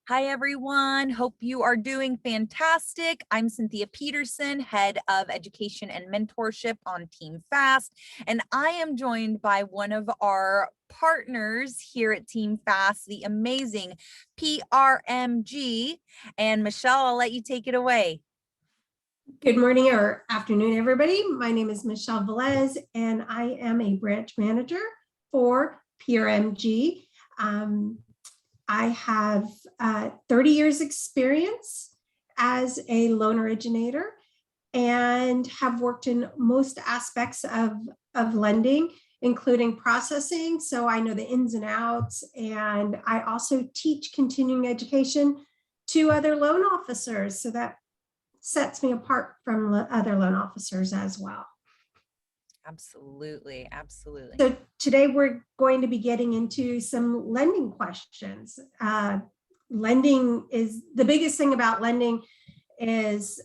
Hi, everyone. Hope you are doing fantastic. I'm Cynthia Peterson, Head of Education and Mentorship on Team FAST, and I am joined by one of our partners here at Team FAST, the amazing PRMG. And Michelle, I'll let you take it away. Good morning or afternoon, everybody. My name is Michelle Velez, and I am a branch manager for PRMG. I have 30 years experience as a loan originator and have worked in most aspects of lending, including processing. So I know the ins and outs, and I also teach continuing education to other loan officers. So that sets me apart from other loan officers as well. Absolutely. Absolutely. So today we're going to be getting into some lending questions. Lending is the biggest thing about lending is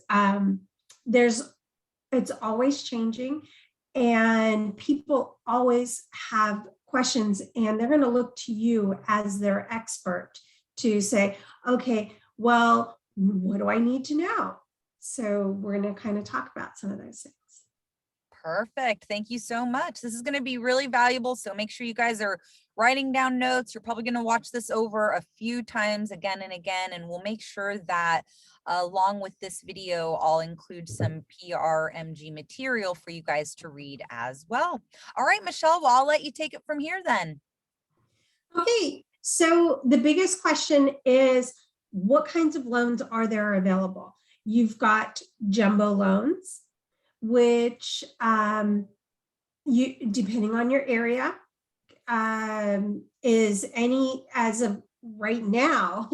it's always changing, and people always have questions, and they're going to look to you as their expert to say, okay, well, what do I need to know? So we're going to kind of talk about some of those things. Perfect. Thank you so much. This is going to be really valuable. So make sure you guys are writing down notes. You're probably going to watch this over a few times again and again, and we'll make sure that along with this video, I'll include some PRMG material for you guys to read as well. All right, Michelle, well, I'll let you take it from here then. Okay, so the biggest question is, what kinds of loans are there available? You've got jumbo loans, which you, depending on your area, is any, as of right now,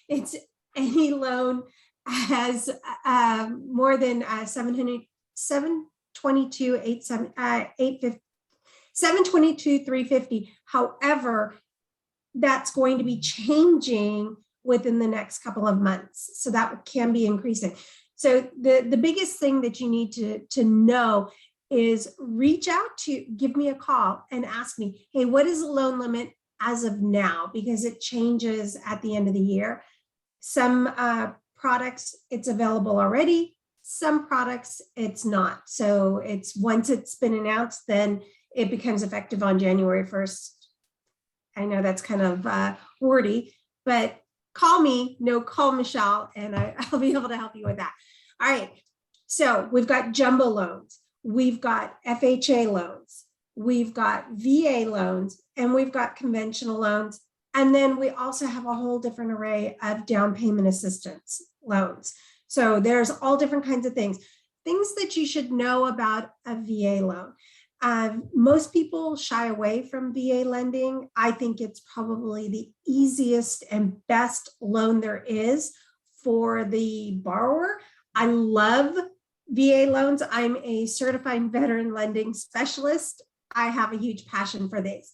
it's any loan has more than 722,350. However, that's going to be changing within the next couple of months. So that can be increasing. So the biggest thing that you need to know is reach out to, give me a call and ask me, hey, what is the loan limit as of now? Because it changes at the end of the year. Some products, it's available already. Some products, it's not. So it's once it's been announced, then it becomes effective on January 1st. I know that's kind of wordy, but call me, call Michelle, and I'll be able to help you with that. All right, so we've got jumbo loans, we've got FHA loans, we've got VA loans, and we've got conventional loans. And then we also have a whole different array of down payment assistance loans. So there's all different kinds of things that you should know about a VA loan. Most people shy away from VA lending. I think it's probably the easiest and best loan there is for the borrower. I love VA loans. I'm a certified veteran lending specialist. I have a huge passion for these.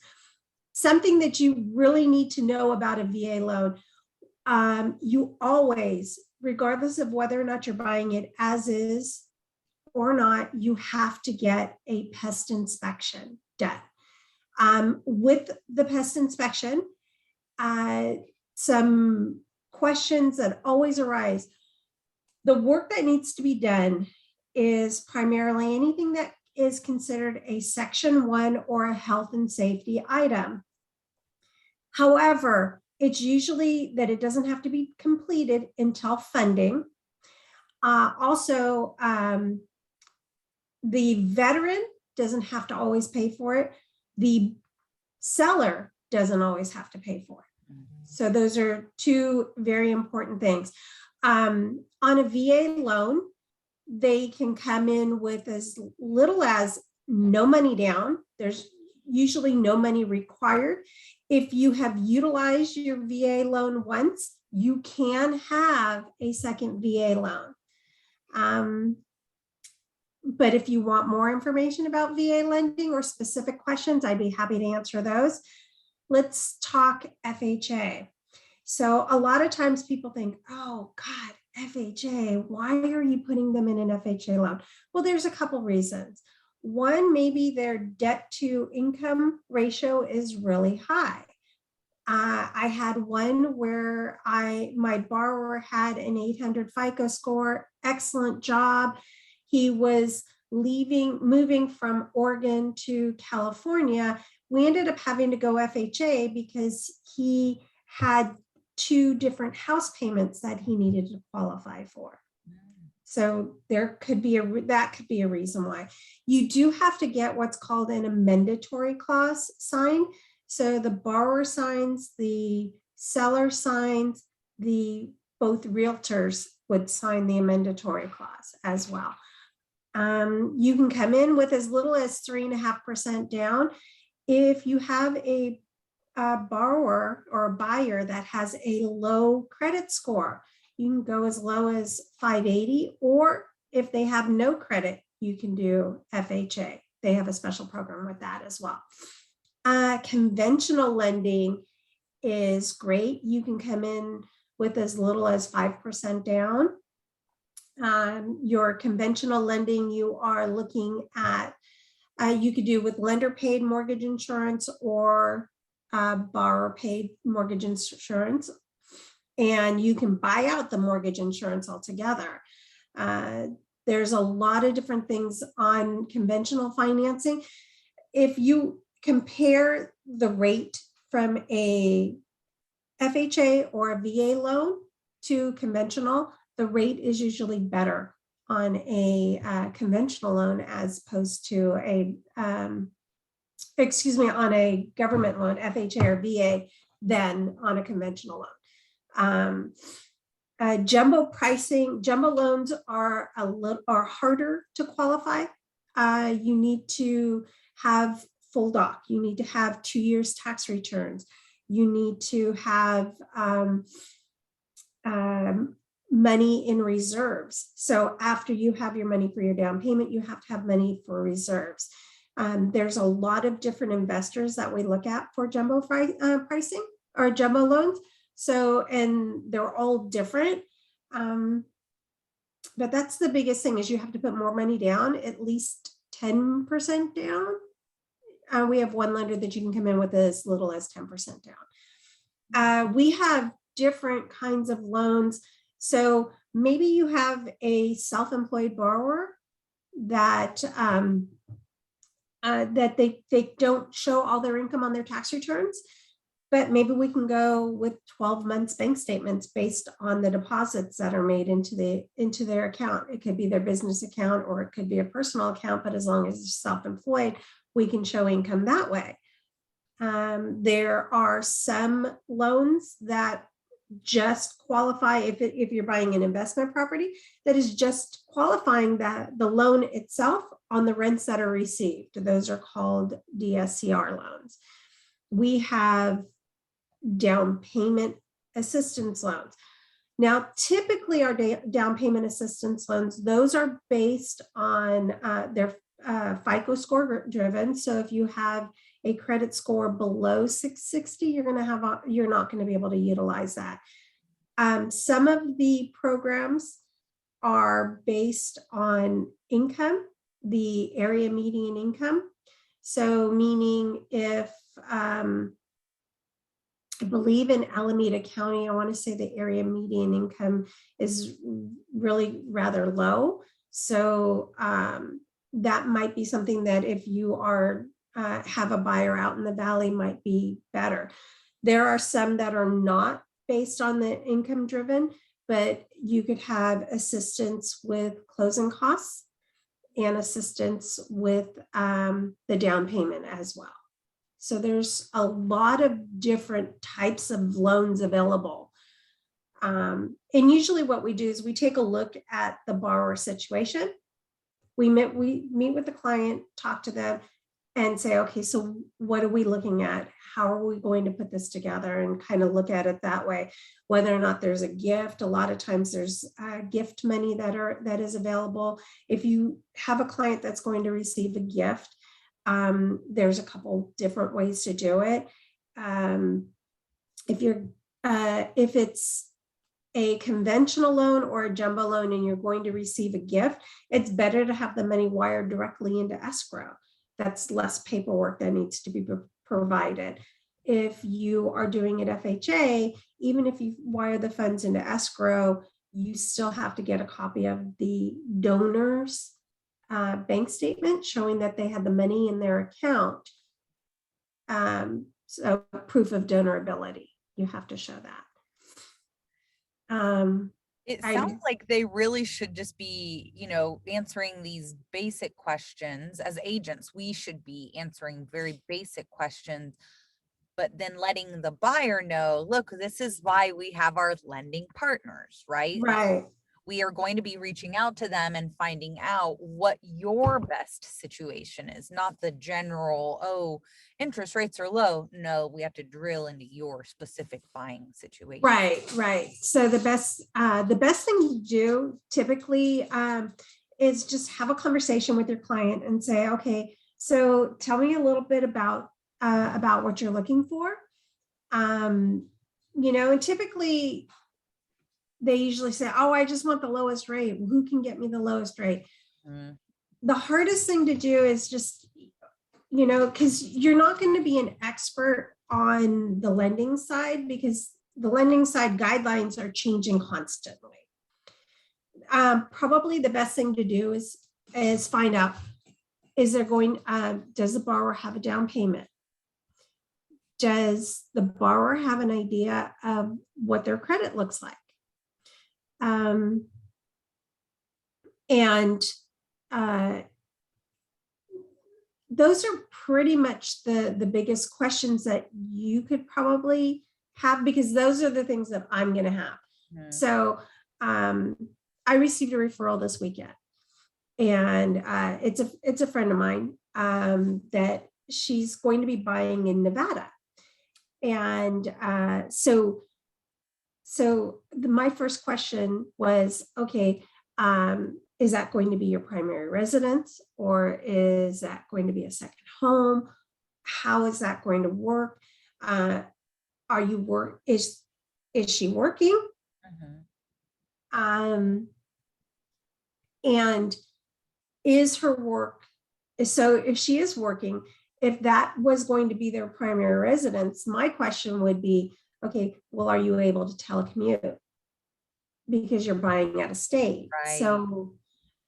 Something that you really need to know about a VA loan, you always, regardless of whether or not you're buying it as is or not, you have to get a pest inspection done. With the pest inspection, some questions that always arise. The work that needs to be done is primarily anything that is considered a Section 1 or a health and safety item. However, it's usually that it doesn't have to be completed until funding. Also, the veteran doesn't have to always pay for it. The seller doesn't always have to pay for it. So those are two very important things. On a VA loan, they can come in with as little as no money down. There's usually no money required. If you have utilized your VA loan once, you can have a second VA loan. But if you want more information about VA lending or specific questions, I'd be happy to answer those. Let's talk FHA. So a lot of times people think, oh God, FHA, why are you putting them in an FHA loan? Well, there's a couple reasons. One, maybe their debt to income ratio is really high. I had one where my borrower had an 800 FICO score, excellent job. He was moving from Oregon to California. We ended up having to go FHA because he had 2 different house payments that he needed to qualify for. So there could be that could be a reason why. You do have to get what's called an amendatory clause signed. So the borrower signs, the seller signs, both realtors would sign the amendatory clause as well. You can come in with as little as 3.5% down. If you have a borrower or a buyer that has a low credit score, you can go as low as 580, or if they have no credit, you can do FHA. They have a special program with that as well. Conventional lending is great. You can come in with as little as 5% down. Your conventional lending, you are looking at, you could do with lender paid mortgage insurance or borrower paid mortgage insurance. And you can buy out the mortgage insurance altogether. There's a lot of different things on conventional financing. If you compare the rate from a FHA or a VA loan to conventional, the rate is usually better on a conventional loan as opposed to on a government loan, FHA or VA, than on a conventional loan. Jumbo pricing, jumbo loans are harder to qualify. You need to have full doc. You need to have 2 years tax returns. You need to have money in reserves. So after you have your money for your down payment, you have to have money for reserves. There's a lot of different investors that we look at for jumbo pricing or jumbo loans. So, and they're all different. But that's the biggest thing is you have to put more money down, at least 10% down. We have one lender that you can come in with as little as 10% down. We have different kinds of loans. So maybe you have a self-employed borrower that that they don't show all their income on their tax returns, but maybe we can go with 12 months bank statements based on the deposits that are made into their account. It could be their business account or it could be a personal account, but as long as it's self-employed, we can show income that way. There are some loans that just qualify if you're buying an investment property that is just qualifying that the loan itself on the rents that are received. Those are called DSCR loans. We have down payment assistance loans. Now, typically our down payment assistance loans, those are based on their FICO score driven. So if you have a credit score below 660, you're not going to be able to utilize that. Some of the programs are based on income, the area median income. So meaning if I believe in Alameda County, I want to say the area median income is really rather low. So that might be something that if you are have a buyer out in the valley might be better. There are some that are not based on the income driven, but you could have assistance with closing costs and assistance with the down payment as well. So there's a lot of different types of loans available. And usually what we do is we take a look at the borrower situation. We meet with the client, talk to them and say, okay, so what are we looking at? How are we going to put this together and kind of look at it that way? Whether or not there's a gift, a lot of times there's gift money that is available. If you have a client that's going to receive a gift, there's a couple different ways to do it. If it's a conventional loan or a jumbo loan and you're going to receive a gift, it's better to have the money wired directly into escrow. That's less paperwork that needs to be provided. if you are doing it FHA, even if you wire the funds into escrow, you still have to get a copy of the donor's bank statement showing that they had the money in their account. So proof of donor-ability, you have to show that. It sounds like they really should just be, answering these basic questions. As agents, we should be answering very basic questions, but then letting the buyer know, look, this is why we have our lending partners, right? Right. We are going to be reaching out to them and finding out what your best situation is, not the general, oh, interest rates are low. No, we have to drill into your specific buying situation. Right. So the best thing to do typically is just have a conversation with your client and say, okay, so tell me a little bit about what you're looking for. And typically they usually say, oh, I just want the lowest rate. Who can get me the lowest rate? The hardest thing to do is just, because you're not going to be an expert on the lending side, because the lending side guidelines are changing constantly. Probably the best thing to do is find out, does the borrower have a down payment? Does the borrower have an idea of what their credit looks like? Those are pretty much the biggest questions that you could probably have, because those are the things that I'm going to have. So I received a referral this weekend, and it's a friend of mine that she's going to be buying in Nevada. And so my first question was, okay, is that going to be your primary residence, or is that going to be a second home? How is that going to work? Is she working? And is her work, so if she is working, if that was going to be their primary residence, my question would be, okay, well, are you able to telecommute? Because you're buying out of state. Right. So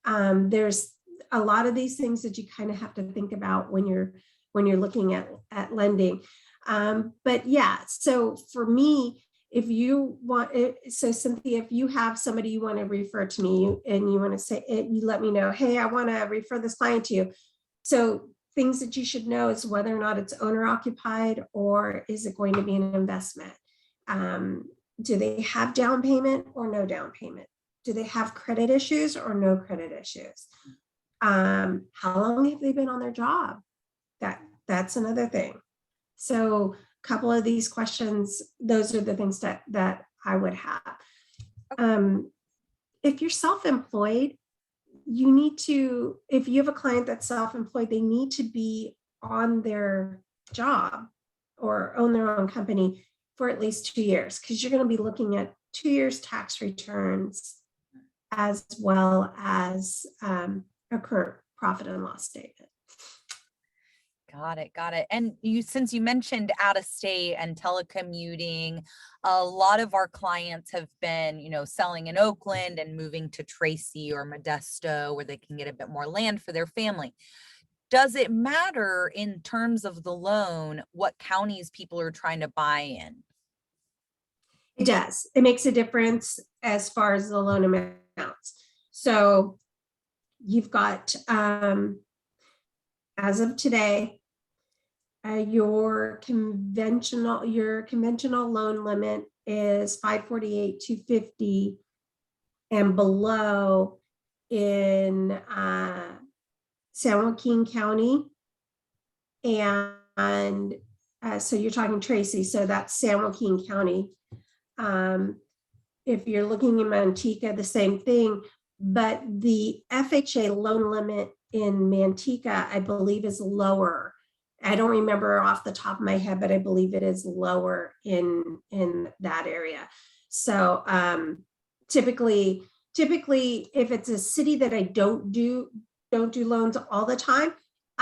there's a lot of these things that you kind of have to think about when you're looking at lending. But yeah, so for me, if you want, so Cynthia, if you have somebody you want to refer to me and you want to say, you let me know, hey, I want to refer this client to you. So things that you should know is whether or not it's owner occupied, or is it going to be an investment? Do they have down payment or no down payment? Do they have credit issues or no credit issues? How long have they been on their job? That's another thing. So a couple of these questions, those are the things that I would have. If you're self-employed, you need to, if you have a client that's self-employed, they need to be on their job or own their own company for at least 2 years, because you're going to be looking at 2 years tax returns as well as a current profit and loss statement. Got it. And since you mentioned out of state and telecommuting, a lot of our clients have been, selling in Oakland and moving to Tracy or Modesto, where they can get a bit more land for their family. Does it matter in terms of the loan what counties people are trying to buy in? It does. It makes a difference as far as the loan amounts. So you've got, as of today, your conventional loan limit is 548,250 and below in San Joaquin County, and so you're talking Tracy, so that's San Joaquin County. If you're looking in Manteca, the same thing, but the FHA loan limit in Manteca, I believe, is lower. I don't remember off the top of my head, but I believe it is lower in that area. So typically, if it's a city that I don't do loans all the time,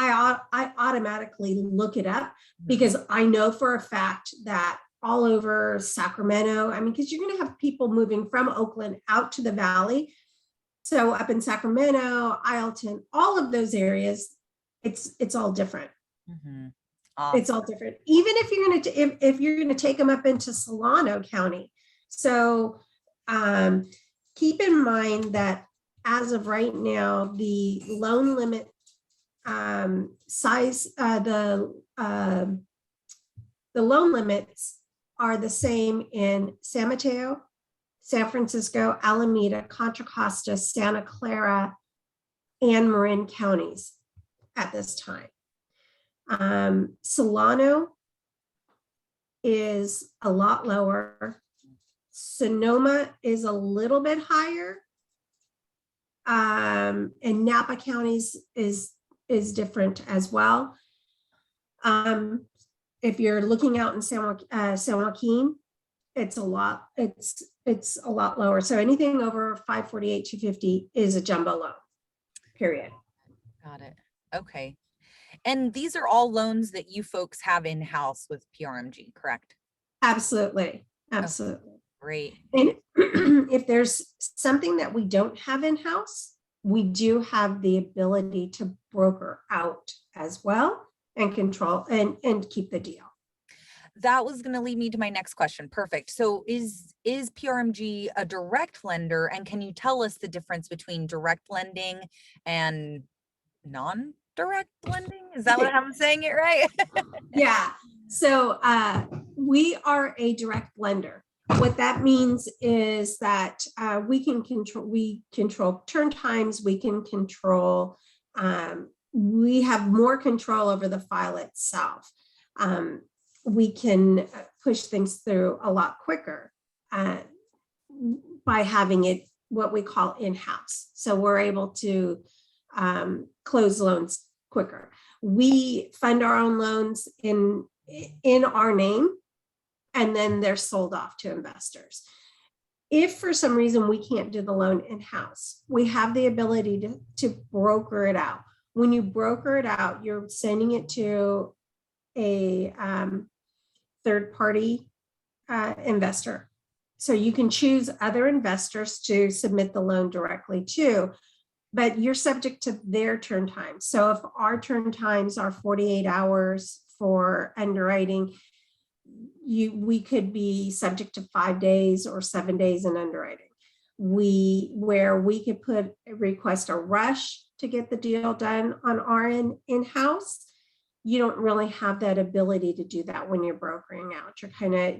I automatically look it up because I know for a fact that all over Sacramento, I mean, because you're going to have people moving from Oakland out to the valley. So up in Sacramento, Ileton, all of those areas, it's all different. It's all different. Even if you're going to if you're going to take them up into Solano County. So keep in mind that as of right now, the loan limit size, the loan limits are the same in San Mateo, San Francisco, Alameda, Contra Costa, Santa Clara, and Marin counties at this time. Solano is a lot lower. Sonoma is a little bit higher. And Napa counties is different as well. If you're looking out in San Joaquin, it's a lot lower. So anything over 548, 250 is a jumbo loan, period. Got it. Okay. And these are all loans that you folks have in-house with PRMG, correct? Absolutely. Absolutely. Oh, great. And if there's something that we don't have in-house, we do have the ability to broker out as well and control and keep the deal. That was going to lead me to my next question. Perfect. So is PRMG a direct lender? And can you tell us the difference between direct lending and non-direct lending? Is that what I'm saying it right? Yeah. So we are a direct lender. What that means is that we control turn times, we can control, we have more control over the file itself. We can push things through a lot quicker by having it what we call in-house. So we're able to close loans quicker. We fund our own loans in our name, and then they're sold off to investors. If for some reason we can't do the loan in-house, we have the ability to broker it out. When you broker it out, you're sending it to a third-party investor. So you can choose other investors to submit the loan directly to, but you're subject to their turn times. So if our turn times are 48 hours for underwriting, we could be subject to 5 days or 7 days in underwriting. Where we could request a rush to get the deal done on our end in-house. You don't really have that ability to do that when you're brokering out. You're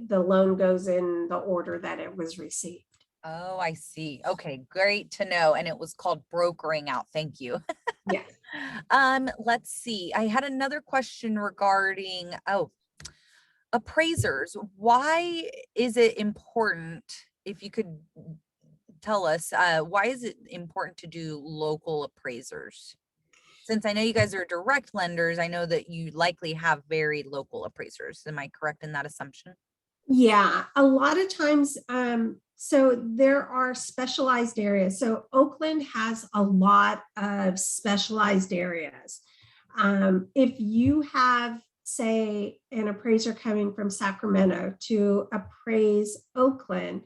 the loan goes in the order that it was received. Oh, I see. Okay, great to know. And it was called brokering out. Thank you. Yeah. Let's see. I had another question regarding appraisers. Why is it important, if you could tell us, why is it important to do local appraisers? Since I know you guys are direct lenders, I know that you likely have very local appraisers. Am I correct in that assumption? Yeah, a lot of times, so there are specialized areas. So Oakland has a lot of specialized areas. If you have, say, an appraiser coming from Sacramento to appraise Oakland,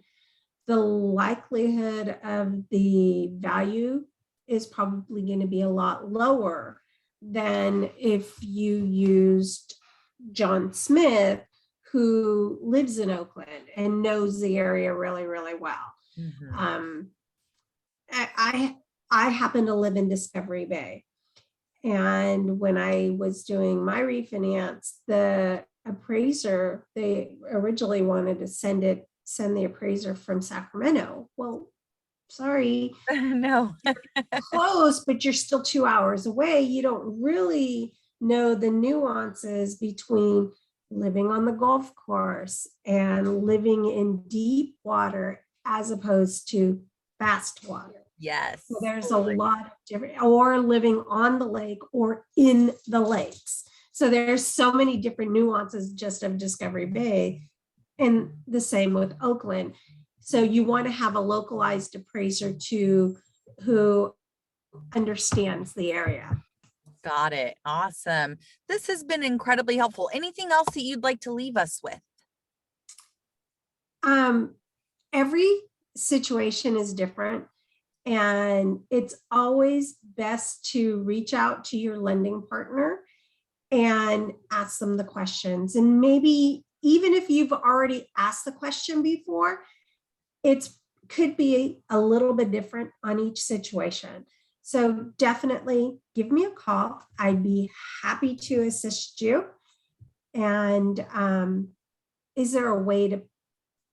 the likelihood of the value is probably going to be a lot lower than if you used John Smith, who lives in Oakland and knows the area really, really well. Mm-hmm. I happen to live in Discovery Bay. And when I was doing my refinance, the appraiser, they originally wanted to send the appraiser from Sacramento. Well, sorry. No. Close, but you're still 2 hours away. You don't really know the nuances between living on the golf course and living in deep water as opposed to fast water. Yes. So there's a lot of different, or living on the lake or in the lakes. So there's so many different nuances just of Discovery Bay, and the same with Oakland. So you want to have a localized appraiser who understands the area. Got it. Awesome. This has been incredibly helpful. Anything else that you'd like to leave us with? Every situation is different, and it's always best to reach out to your lending partner and ask them the questions. And maybe even if you've already asked the question before, it could be a little bit different on each situation. So definitely give me a call. I'd be happy to assist you. And is there a way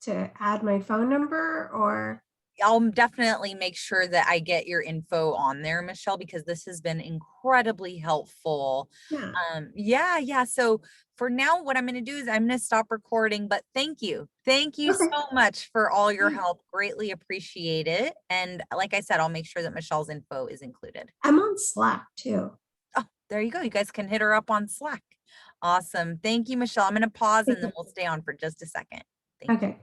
to add my phone number, or? I'll definitely make sure that I get your info on there, Michelle, because this has been incredibly helpful. Yeah. Yeah. So for now, what I'm going to do is I'm going to stop recording, but thank you. Thank you so Okay. much for all your help. Greatly appreciate it. And like I said, I'll make sure that Michelle's info is included. I'm on Slack too. Oh, there you go. You guys can hit her up on Slack. Awesome. Thank you, Michelle. I'm going to pause and then we'll stay on for just a second. Thank you. Okay.